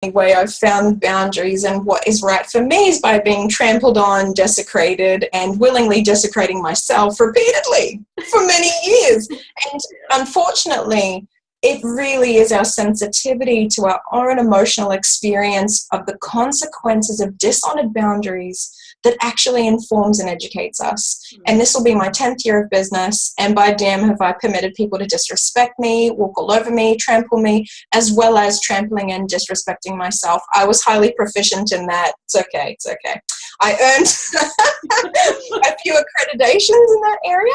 way I've found boundaries and what is right for me is by being trampled on, desecrated, and willingly desecrating myself repeatedly for many years. And unfortunately, it really is our sensitivity to our own emotional experience of the consequences of dishonored boundaries that actually informs and educates us. And this will be my 10th year of business, and by damn have I permitted people to disrespect me, walk all over me, trample me, as well as trampling and disrespecting myself. I was highly proficient in that. It's okay, it's okay. I earned a few accreditations in that area.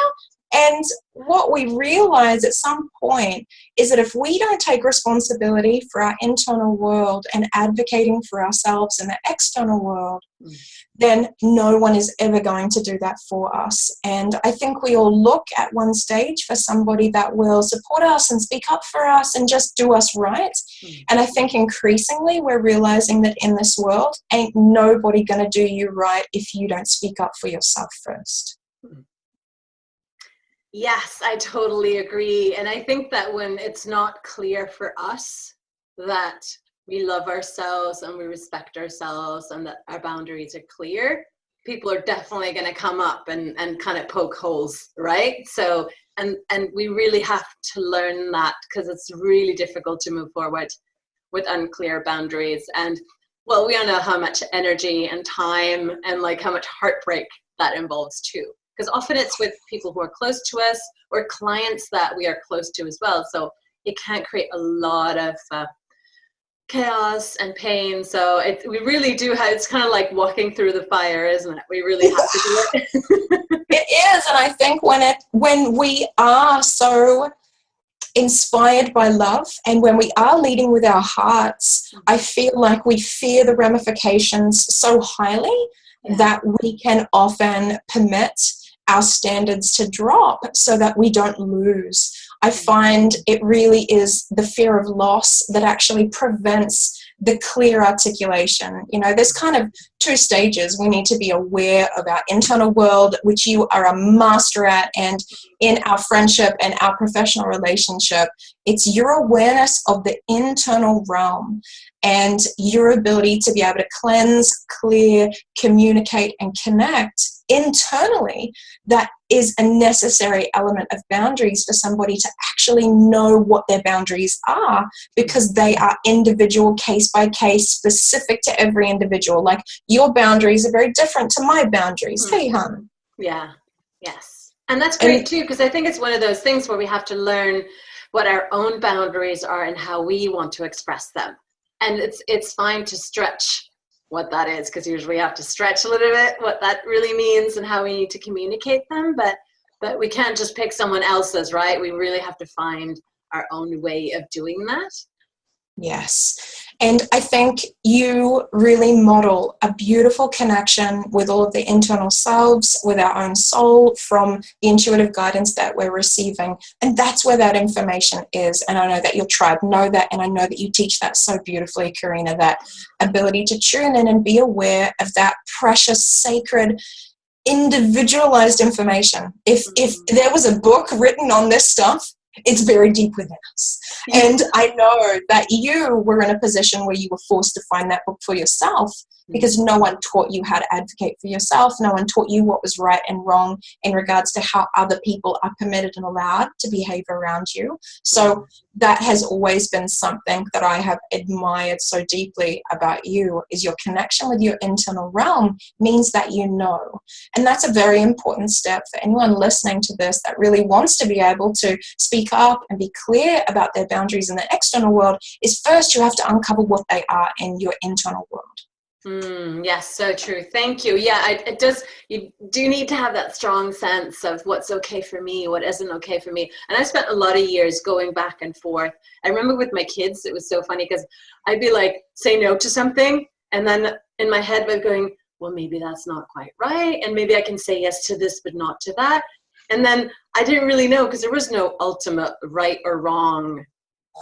And what we realize at some point is that if we don't take responsibility for our internal world and advocating for ourselves in the external world, then no one is ever going to do that for us. And I think we all look at one stage for somebody that will support us and speak up for us and just do us right. And I think increasingly we're realizing that in this world, ain't nobody going to do you right if you don't speak up for yourself first. Yes, I totally agree. And I think that when it's not clear for us that we love ourselves and we respect ourselves and that our boundaries are clear, people are definitely going to come up and kind of poke holes, right? So, and we really have to learn that, because it's really difficult to move forward with unclear boundaries. And well, we all know how much energy and time and like how much heartbreak that involves too. Because often it's with people who are close to us or clients that we are close to as well. So it can create a lot of chaos and pain. So we really do have, it's kind of like walking through the fire, isn't it? We really have to do it. It is. And I think when we are so inspired by love and when we are leading with our hearts, I feel like we fear the ramifications so highly that we can often permit our standards to drop so that we don't lose. I find it really is the fear of loss that actually prevents the clear articulation. You know, there's kind of two stages. We need to be aware of our internal world, which you are a master at, and in our friendship and our professional relationship, it's your awareness of the internal realm and your ability to be able to cleanse, clear, communicate, and connect internally. That is a necessary element of boundaries for somebody to actually know what their boundaries are, because they are individual, case by case, specific to every individual. Like, your boundaries are very different to my boundaries. Hey, hon. Yeah. Yes. And that's great too, because I think it's one of those things where we have to learn what our own boundaries are and how we want to express them. And it's fine to stretch what that is, because usually we have to stretch a little bit what that really means and how we need to communicate them. But we can't just pick someone else's, right? We really have to find our own way of doing that. Yes. And I think you really model a beautiful connection with all of the internal selves, with our own soul, from the intuitive guidance that we're receiving. And that's where that information is. And I know that your tribe know that, and I know that you teach that so beautifully, Karina, that ability to tune in and be aware of that precious, sacred, individualized information. If there was a book written on this stuff, it's very deep within us. And I know that you were in a position where you were forced to find that book for yourself, because no one taught you how to advocate for yourself. No one taught you what was right and wrong in regards to how other people are permitted and allowed to behave around you. So that has always been something that I have admired so deeply about you, is your connection with your internal realm means that you know. And that's a very important step for anyone listening to this that really wants to be able to speak up and be clear about their boundaries in the external world, is first you have to uncover what they are in your internal world. Yes, so true. Thank you. Yeah, it does. You do need to have that strong sense of what's okay for me, what isn't okay for me. And I spent a lot of years going back and forth. I remember with my kids, it was so funny because I'd be like, say no to something. And then in my head, I'd be going, well, maybe that's not quite right. And maybe I can say yes to this, but not to that. And then I didn't really know, because there was no ultimate right or wrong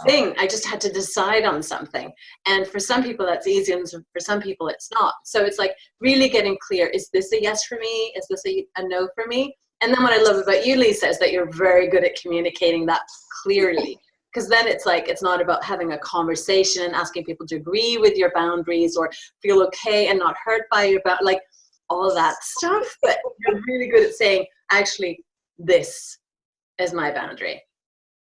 thing. I just had to decide on something. And for some people that's easy, and for some people it's not. So it's like really getting clear, is this a yes for me? Is this a no for me? And then what I love about you, Lisa, is that you're very good at communicating that clearly. Because then it's like, it's not about having a conversation and asking people to agree with your boundaries or feel okay and not hurt by your like all that stuff. But you're really good at saying, actually, this is my boundary.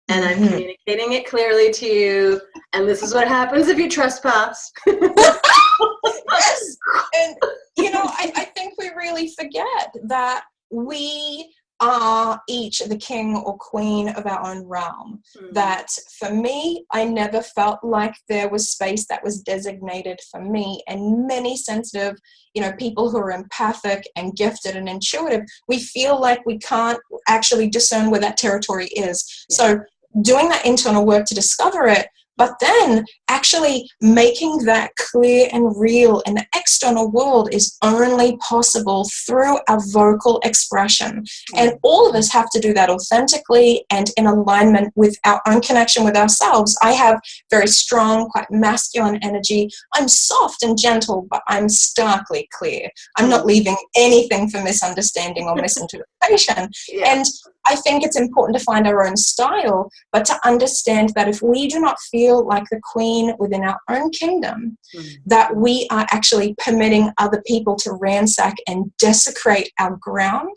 And I'm communicating it clearly to you. And this is what happens if you trespass. Yes. And, you know, I think we really forget that we are each the king or queen of our own realm. That for me, I never felt like there was space that was designated for me. And many sensitive, you know, people who are empathic and gifted and intuitive, we feel like we can't actually discern where that territory is. Yeah. So doing that internal work to discover it, but then actually making that clear and real in the external world is only possible through our vocal expression. And all of us have to do that authentically and in alignment with our own connection with ourselves. I have very strong, quite masculine energy. I'm soft and gentle, but I'm starkly clear. I'm not leaving anything for misunderstanding or misinterpretation. Yeah. And I think it's important to find our own style, but to understand that if we do not feel like the queen within our own kingdom, that we are actually permitting other people to ransack and desecrate our ground.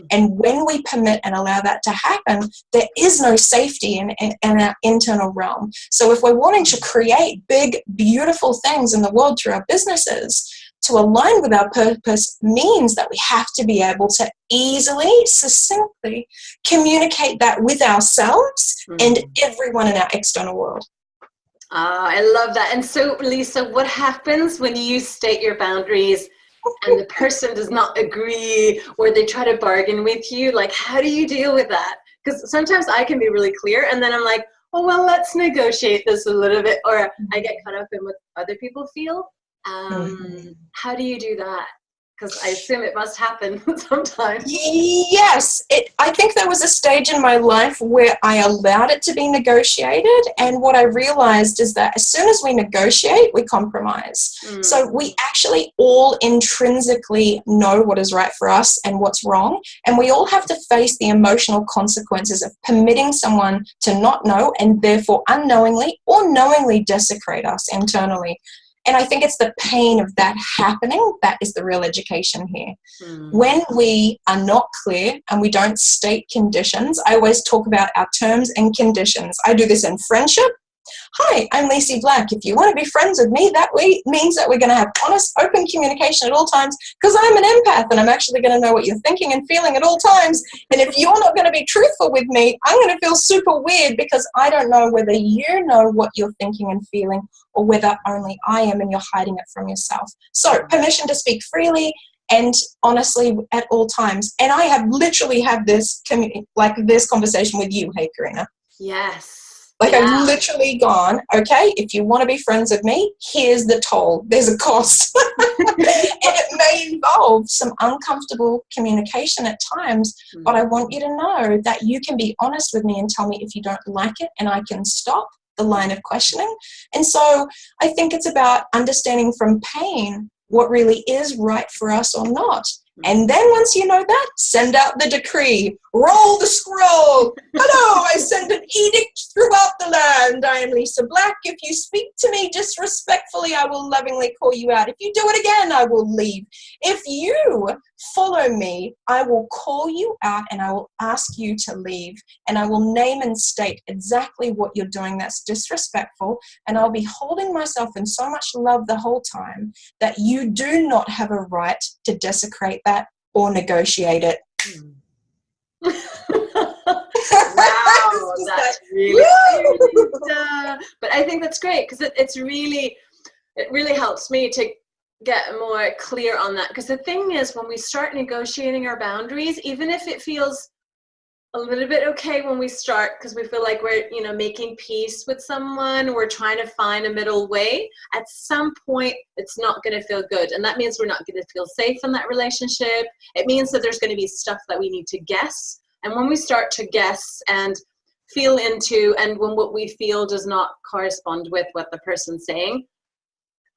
And when we permit and allow that to happen, there is no safety in our internal realm. So if we're wanting to create big, beautiful things in the world through our businesses, to align with our purpose means that we have to be able to easily, succinctly communicate that with ourselves and everyone in our external world. I love that. And so, Lisa, what happens when you state your boundaries and the person does not agree or they try to bargain with you? Like, how do you deal with that? Because sometimes I can be really clear and then I'm like, oh, well, let's negotiate this a little bit. Or I get caught up in what other people feel. How do you do that? Because I assume it must happen sometimes. Yes. I think there was a stage in my life where I allowed it to be negotiated. And what I realized is that as soon as we negotiate, we compromise. So we actually all intrinsically know what is right for us and what's wrong. And we all have to face the emotional consequences of permitting someone to not know and therefore unknowingly or knowingly desecrate us internally. And I think it's the pain of that happening that is the real education here. When we are not clear and we don't state conditions, I always talk about our terms and conditions. I do this in friendship. Hi, I'm Lacey Black. If you want to be friends with me, that means that we're going to have honest, open communication at all times because I'm an empath and I'm actually going to know what you're thinking and feeling at all times. And if you're not going to be truthful with me, I'm going to feel super weird because I don't know whether you know what you're thinking and feeling or whether only I am and you're hiding it from yourself. So permission to speak freely and honestly at all times. And I have literally had this conversation with you. Hey, Karina. Yes. Like I've literally gone, okay, if you want to be friends with me, here's the toll. There's a cost. And it may involve some uncomfortable communication at times, but I want you to know that you can be honest with me and tell me if you don't like it and I can stop the line of questioning. And so I think it's about understanding from pain what really is right for us or not. And then once you know that, send out the decree, roll the scroll. Hello, I send an edict throughout the land. I am Lisa Black. If you speak to me disrespectfully, I will lovingly call you out. If you do it again, I will leave. If you follow me, I will call you out and I will ask you to leave. And I will name and state exactly what you're doing that's disrespectful. And I'll be holding myself in so much love the whole time that you do not have a right to desecrate that or negotiate it. Wow, that's really but I think that's great because it really helps me to get more clear on that, because the thing is when we start negotiating our boundaries, even if it feels a little bit okay when we start because we feel like we're making peace with someone, we're trying to find a middle way, at some point it's not going to feel good, and that means we're not going to feel safe in that relationship. It means that there's going to be stuff that we need to guess, and when we start to guess and feel into, and when what we feel does not correspond with what the person's saying,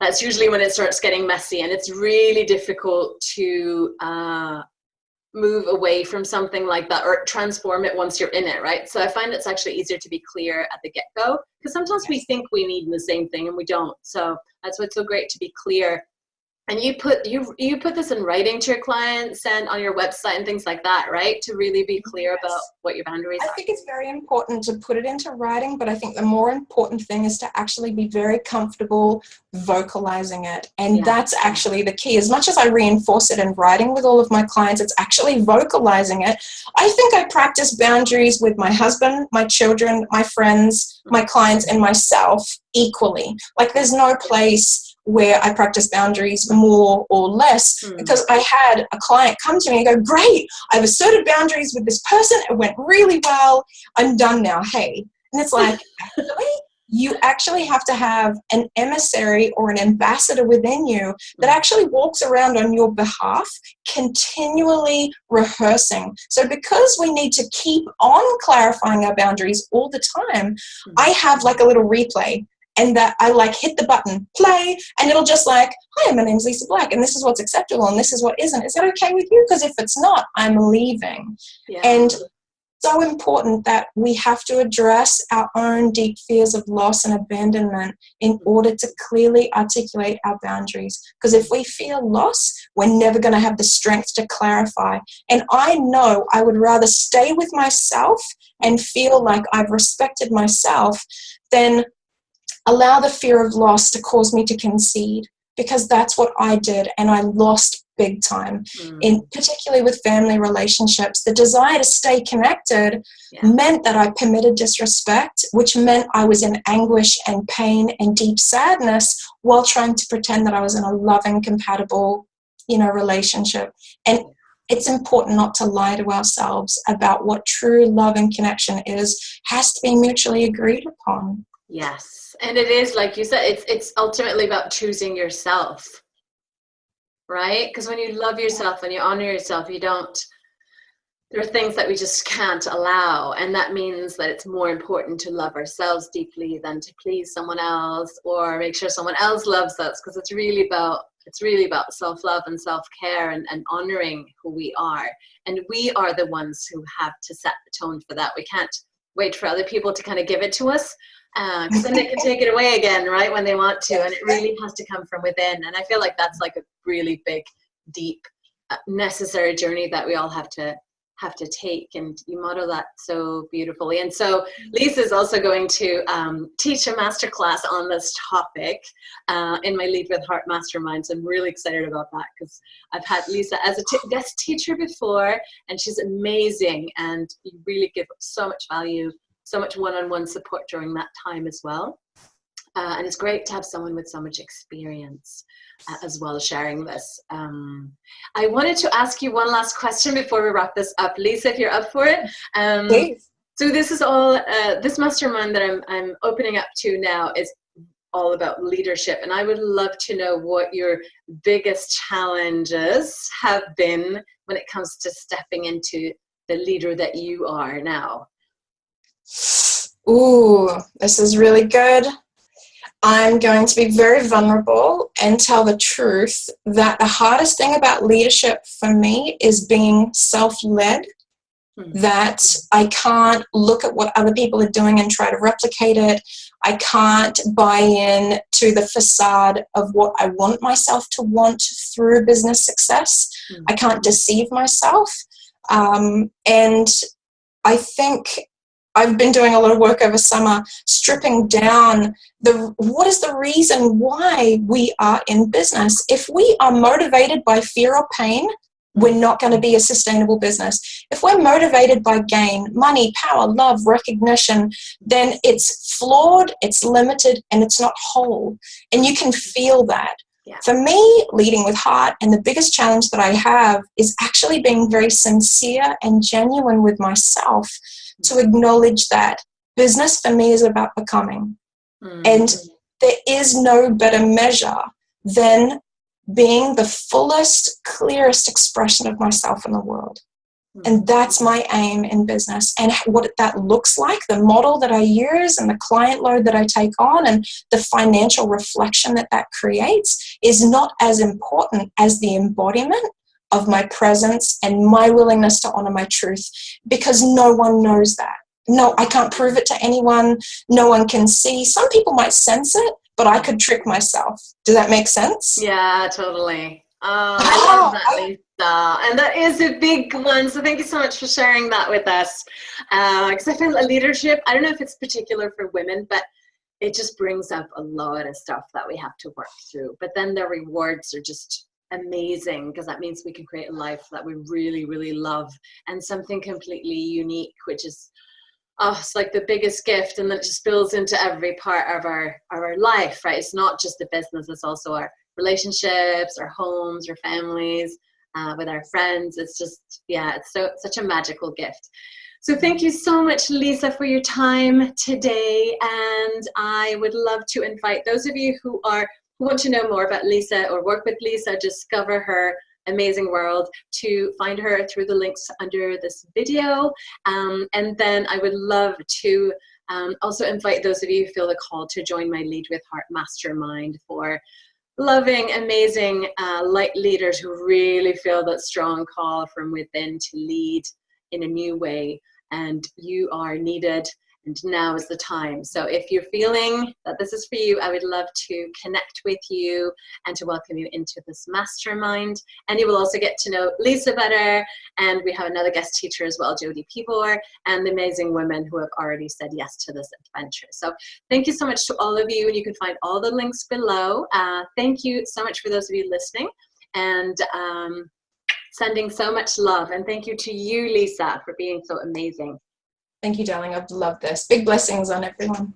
that's usually when it starts getting messy, and it's really difficult to move away from something like that or transform it once you're in it, right? So I find it's actually easier to be clear at the get-go, because sometimes we think we need the same thing and we don't. So that's why it's so great to be clear. And you put this in writing to your clients and on your website and things like that, right? To really be clear about what your boundaries are. I think it's very important to put it into writing, but I think the more important thing is to actually be very comfortable vocalizing it. And that's actually the key. As much as I reinforce it in writing with all of my clients, it's actually vocalizing it. I think I practice boundaries with my husband, my children, my friends, my clients, and myself equally. Like, there's no place where I practice boundaries more or less, because I had a client come to me and go, great, I've asserted boundaries with this person, it went really well, I'm done now, hey. And it's like, actually, you actually have to have an emissary or an ambassador within you that actually walks around on your behalf, continually rehearsing. So because we need to keep on clarifying our boundaries all the time, I have like a little replay. And that I like hit the button, play, and it'll just like, hi, my name's Lisa Black, and this is what's acceptable, and this is what isn't. Is that okay with you? Because if it's not, I'm leaving. Yeah. And so important that we have to address our own deep fears of loss and abandonment in order to clearly articulate our boundaries. Because if we feel loss, we're never going to have the strength to clarify. And I know I would rather stay with myself and feel like I've respected myself than allow the fear of loss to cause me to concede, because that's what I did, and I lost big time. In particularly with family relationships, the desire to stay connected meant that I permitted disrespect, which meant I was in anguish and pain and deep sadness while trying to pretend that I was in a loving, compatible, relationship. And it's important not to lie to ourselves about what true love and connection is. Has to be mutually agreed upon. Yes. And it is, like you said, it's ultimately about choosing yourself, right? Because when you love yourself and you honor yourself, there are things that we just can't allow. And that means that it's more important to love ourselves deeply than to please someone else or make sure someone else loves us. Because it's really about self-love and self-care and honoring who we are. And we are the ones who have to set the tone for that. We can't wait for other people to kind of give it to us. Because then they can take it away again, right, when they want to. And it really has to come from within. And I feel like that's like a really big, deep, necessary journey that we all have to take. And you model that so beautifully. And so Lisa's also going to teach a masterclass on this topic in my Lead with Heart Mastermind. So I'm really excited about that, because I've had Lisa as a guest teacher before, and she's amazing. And you really give so much value, so much one-on-one support during that time as well. And it's great to have someone with so much experience as well sharing this. I wanted to ask you one last question before we wrap this up. Lisa, if you're up for it. Please. So this is all, this mastermind that I'm opening up to now is all about leadership. And I would love to know what your biggest challenges have been when it comes to stepping into the leader that you are now. Ooh, this is really good. I'm going to be very vulnerable and tell the truth that the hardest thing about leadership for me is being self-led, that I can't look at what other people are doing and try to replicate it. I can't buy in to the facade of what I want myself to want through business success. I can't deceive myself. And I think I've been doing a lot of work over summer, stripping down what is the reason why we are in business. If we are motivated by fear or pain, we're not going to be a sustainable business. If we're motivated by gain, money, power, love, recognition, then it's flawed, it's limited, and it's not whole. And you can feel that. Yeah. For me, leading with heart, and the biggest challenge that I have is actually being very sincere and genuine with myself to acknowledge that business for me is about becoming. And there is no better measure than being the fullest, clearest expression of myself in the world. And that's my aim in business. And what that looks like, the model that I use and the client load that I take on and the financial reflection that creates is not as important as the embodiment of my presence and my willingness to honor my truth, because no one knows that. No, I can't prove it to anyone. No one can see. Some people might sense it, but I could trick myself. Does that make sense? Yeah, totally. I love that, Lisa. And that is a big one. So thank you so much for sharing that with us. Because I feel leadership, I don't know if it's particular for women, but it just brings up a lot of stuff that we have to work through. But then the rewards are just amazing, because that means we can create a life that we really, really love, and something completely unique, which is, it's like the biggest gift, and then it just spills into every part of our life, right? It's not just the business, it's also our relationships, our homes, our families, with our friends. It's just, yeah, it's such a magical gift. So thank you so much, Lisa, for your time today. And I would love to invite those of you who want to know more about Lisa or work with Lisa, discover her amazing world, to find her through the links under this video. And then I would love to also invite those of you who feel the call to join my Lead with Heart Mastermind for loving, amazing light leaders who really feel that strong call from within to lead in a new way. And you are needed, and now is the time. So if you're feeling that this is for you, I would love to connect with you and to welcome you into this mastermind. And you will also get to know Lisa better. And we have another guest teacher as well, Jodie Pibor, and the amazing women who have already said yes to this adventure. So thank you so much to all of you. And you can find all the links below. Thank you so much for those of you listening. And sending so much love. And thank you to you, Lisa, for being so amazing. Thank you, darling. I've loved this. Big blessings on everyone.